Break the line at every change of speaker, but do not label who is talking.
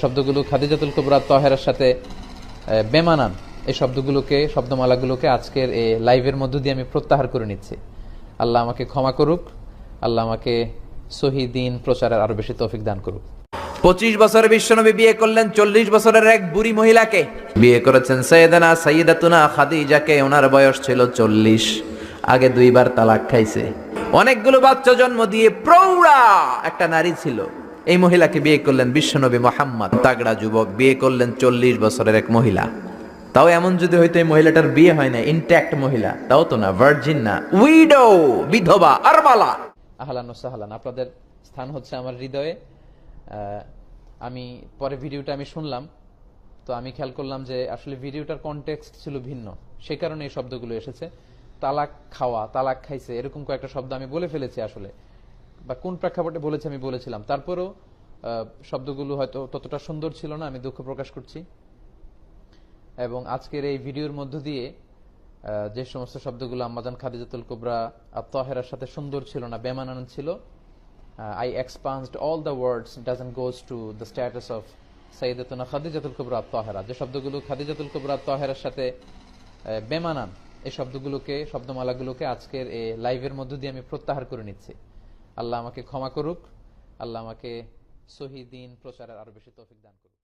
শব্দগুলো খাদিজাতুল কুবরা তাহেরার সাথে বেমানান, এই শব্দগুলোকে, শব্দমালাগুলোকে আজকের এই লাইভের মধ্য দিয়ে আমি প্রত্যাহার করে নিচ্ছি। আল্লাহ আমাকে ক্ষমা করুক, আল্লাহ আমাকে সহি দ্বীন প্রচারের আরো বেশি তৌফিক দান করুক।
25 বছরের বিশ্বনবী বিয়ে করলেন 40 বছরের এক বুড়ি মহিলাকে। বিয়ে করেছেন সাইয়্যিদাতুনা খাদিজাকে, ওনার বয়স ছিল 40। আগে 2 বার তালাক খাইছে, অনেকগুলো বাচ্চা জন্ম দিয়ে প্রৌঢ়া একটা নারী ছিল। এই মহিলাকে বিয়ে করলেন বিশ্বনবী মুহাম্মদ। তাগড়া যুবক বিয়ে করলেন 40 বছরের এক মহিলা। তাও এমন যদি হইতো এই মহিলাটার বিয়ে হয় না, ইনট্যাক্ট মহিলা, তাও তো না, ভার্জিন না, উইডো, বিধবা, আরমালা।
আহলান ও সাহলান, আপনাদের স্থান হচ্ছে আমার হৃদয়ে। আমি পরে ভিডিওটা আমি শুনলাম, তো আমি খেয়াল করলাম যে আসলে ভিডিওটার কনটেক্সট ছিল ভিন্ন, সে কারণে এই শব্দগুলো এসেছে। তালাক খাওয়া, তালাক খাইছে, এরকম কয়েকটা শব্দ আমি বলে ফেলেছি আসলে, বা কোন প্রেক্ষাপটে বলেছি আমি বলেছিলাম। তারপরেও শব্দগুলো হয়তো ততটা সুন্দর ছিল না, আমি দুঃখ প্রকাশ করছি। এবং আজকের এই ভিডিওর মধ্য দিয়ে যে সমস্ত শব্দগুলো আম্মাজান খাদিজাতুল কুবরা আত-তাহেরার সাথে সুন্দর ছিল না, বেমানান ছিল, I expunged all the words doesn't goes to the status of সাইয়্যিদাতুনা খাদিজাতুল কুবরা আত-তাহেরা। যে শব্দগুলো খাদিজাতুল কুবরা আত-তাহেরার সাথে বেমানান, এই শব্দগুলোকে, শব্দমালাগুলোকে আজকের এই লাইভের মধ্য দিয়ে আমি প্রত্যাহার করে নিচ্ছি। আল্লাহ আমাকে ক্ষমা করুক, আল্লাহ আমাকে সহি দ্বীন প্রচারের আরো বেশি তৌফিক দান করুক।